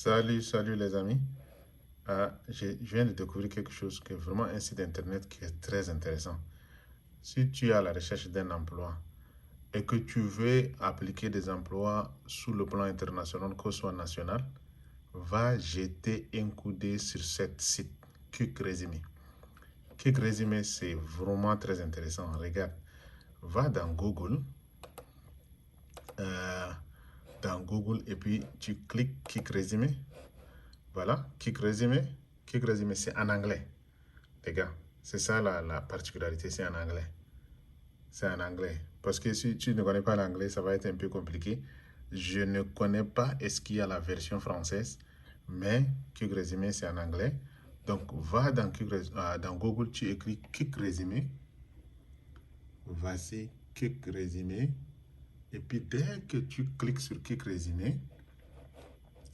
Salut les amis. Je viens de découvrir quelque chose qui est vraiment un site internet qui est très intéressant. Si tu es à la recherche d'un emploi et que tu veux appliquer des emplois sous le plan international, que ce soit national, va jeter un coup d'œil sur ce site Quick Resume. Quick Resume, c'est vraiment très intéressant. Regarde, va euh, dans Google et puis tu cliques Quick Resume. Voilà, Quick Resume. Quick Resume, c'est en anglais. Les gars, c'est ça la particularité, c'est en anglais. C'est en anglais. Parce que si tu ne connais pas l'anglais, ça va être un peu compliqué. Je ne connais pas est-ce qu'il y a la version française, mais Quick Resume, c'est en anglais. Donc, va dans Google, tu écris Quick Resume. Voici Quick Resume. Et puis, dès que tu cliques sur Quick Resume,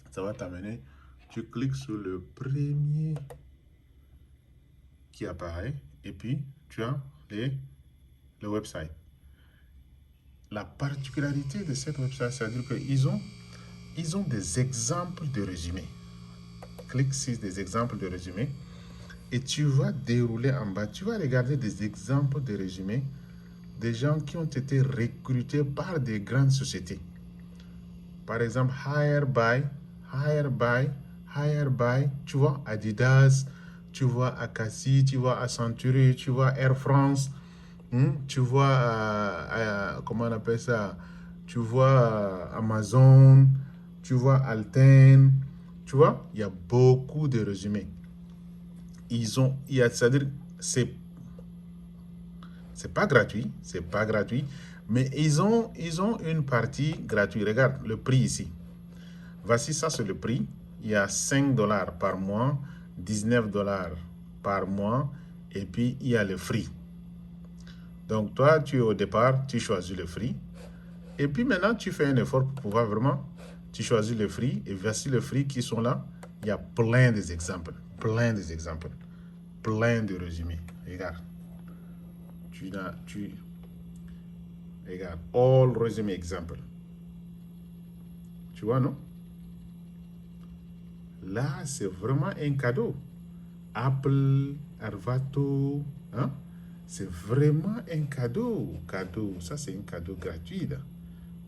ça va t'amener. Tu cliques sur le premier qui apparaît. Et puis, tu as le website. La particularité de cette website, c'est-à-dire ils ont des exemples de résumés. Clique sur des exemples de résumés et tu vas dérouler en bas. Tu vas regarder des exemples de résumés des gens qui ont été recrutés par des grandes sociétés. Par exemple, hire by, tu vois, Adidas, tu vois, Acaci, tu vois, Accenture, tu vois, Air France. Tu vois, comment on appelle ça? Tu vois Amazon, tu vois Alten, tu vois, il y a beaucoup de résumés. C'est-à-dire, c'est pas gratuit, mais ils ont une partie gratuite. Regarde le prix ici. Voici ça, c'est le prix. Il y a 5 dollars par mois, 19 dollars par mois, et puis il y a le free. Donc toi, au départ, tu choisis le free. Et puis maintenant, tu fais un effort pour pouvoir vraiment, tu choisis le free. Et voici les free qui sont là. Il y a plein d'exemples, plein de résumés. Regarde. Regarde, all resume example. Tu vois, non? Là, c'est vraiment un cadeau. Apple, Arvato, hein? C'est vraiment un cadeau. Ça c'est un cadeau gratuit là.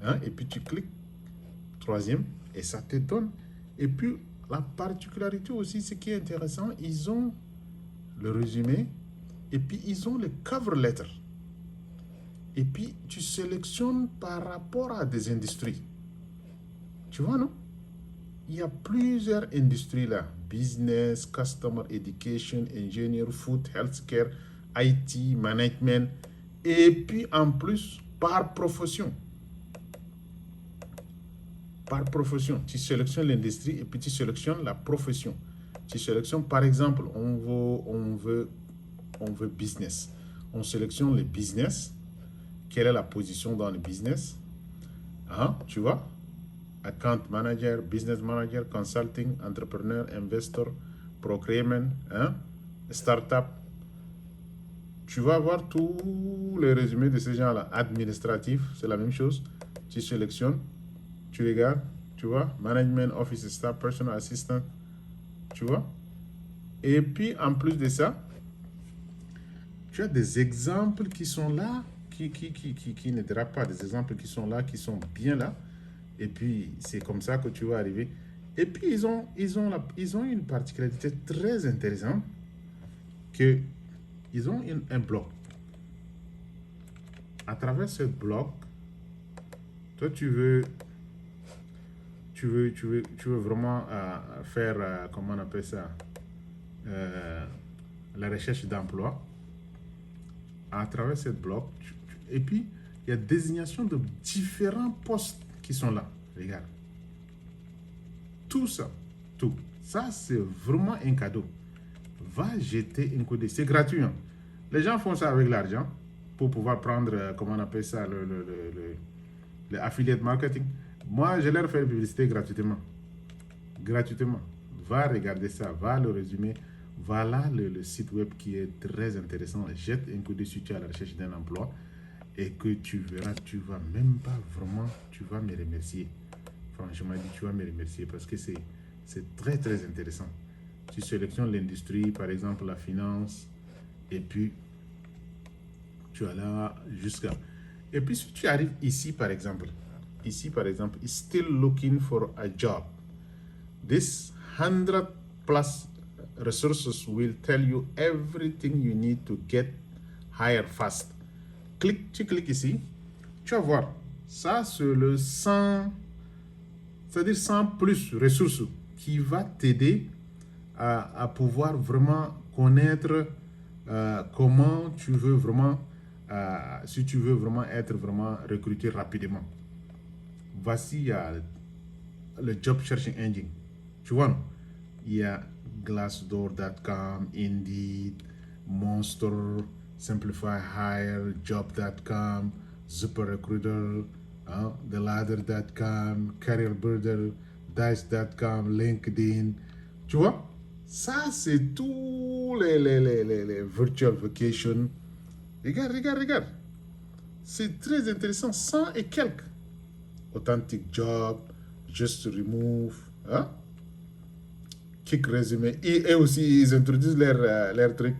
Hein? Et puis tu cliques, troisième, et ça te donne. Et puis la particularité aussi, ce qui est intéressant, ils ont le résumé, et puis ils ont le cover letter. Et puis tu sélectionnes par rapport à des industries. Tu vois, non? Il y a plusieurs industries là. Business, customer education, engineer, food, healthcare, IT, management. Et puis en plus, par profession. Par profession. Tu sélectionnes l'industrie et puis tu sélectionnes la profession. Tu sélectionnes par exemple, on veut business. On sélectionne le business. Quelle est la position dans le business? Hein, tu vois? Account manager, business manager, consulting, entrepreneur, investor, procurement, hein, startup. Tu vas voir tous les résumés de ces gens-là. Administratif, c'est la même chose. Tu sélectionnes, tu regardes, tu vois, management, office staff, personal assistant, tu vois. Et puis, en plus de ça, tu as des exemples qui sont là, qui ne dérapent pas, des exemples qui sont là, qui sont bien là. Et puis, c'est comme ça que tu vas arriver. Et puis, ils ont une particularité très intéressante que ils ont un blog. À travers ce blog, toi, tu veux vraiment faire, comment on appelle ça, euh, la recherche d'emploi. À travers ce blog, et puis, il y a désignation de différents postes qui sont là. Regarde. Tout ça, tout. Ça, c'est vraiment un cadeau. Va jeter un coup d'œil. C'est gratuit. Hein. Les gens font ça avec l'argent pour pouvoir prendre, comment on appelle ça, le affiliate marketing. Moi, je leur fais publicité gratuitement. Gratuitement. Va regarder ça, va le résumer. Voilà le site web qui est très intéressant. Jette un coup d'œil si tu es à la recherche d'un emploi et que tu verras, tu vas même pas vraiment, tu vas me remercier. Franchement, tu vas me remercier parce que C'est très, très intéressant. Tu sélectionnes l'industrie, par exemple la finance, et puis tu as là jusqu'à... Et puis si tu arrives ici, par exemple, is still looking for a job. This 100 plus resources will tell you everything you need to get hired fast. Tu cliques ici, tu vas voir. Ça, c'est le 100, c'est-à-dire 100 plus ressources qui va t'aider à pouvoir vraiment connaître comment tu veux vraiment, si tu veux vraiment être vraiment recruté rapidement. Voici le job searching engine. Tu vois, non? Il y a Glassdoor.com, Indeed, Monster, Simplify Hire, Job.com, ZipRecruiter, TheLadder.com, CareerBuilder, Dice.com, LinkedIn. Tu vois? Ça, c'est tous les virtual vacations. Regarde, regarde, regarde. C'est très intéressant. 100 et quelques. Authentic Job, Just to Remove, hein? Kick Résumé. Et aussi, ils introduisent leur truc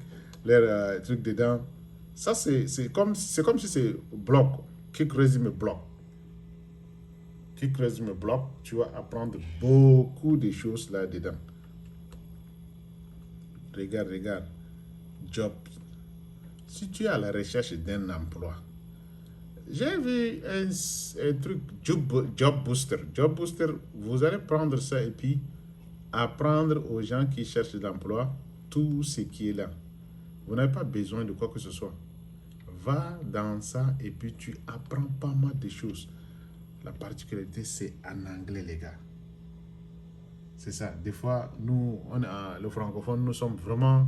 dedans. Ça, c'est comme si c'est bloc. Kick Résumé bloc. Kick Résumé bloc. Tu vas apprendre beaucoup de choses là-dedans. Regarde, regarde. Job. Si tu es à la recherche d'un emploi, j'ai vu un truc, Job Booster. Job Booster, vous allez prendre ça et puis apprendre aux gens qui cherchent l'emploi tout ce qui est là. Vous n'avez pas besoin de quoi que ce soit. Va dans ça et puis tu apprends pas mal de choses. La particularité, c'est en anglais, les gars. C'est ça. Des fois, nous, le francophone, nous sommes vraiment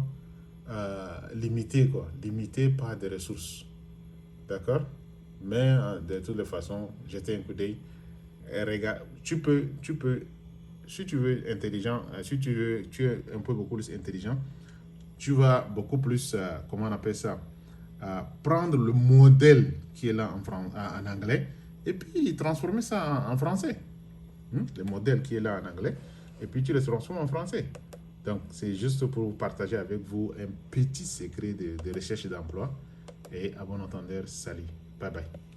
limités, quoi. Limités par des ressources. D'accord? Mais de toutes les façons, jetez un coup d'œil. Regarde, tu peux, si tu veux intelligent, si tu es un peu beaucoup plus intelligent, tu vas beaucoup plus, comment on appelle ça, prendre le modèle qui est là en anglais et puis transformer ça en français. Le modèle qui est là en anglais et puis tu le transformes en français. Donc, c'est juste pour partager avec vous un petit secret de recherche d'emploi. Et à bon entendeur, salut. Bye bye.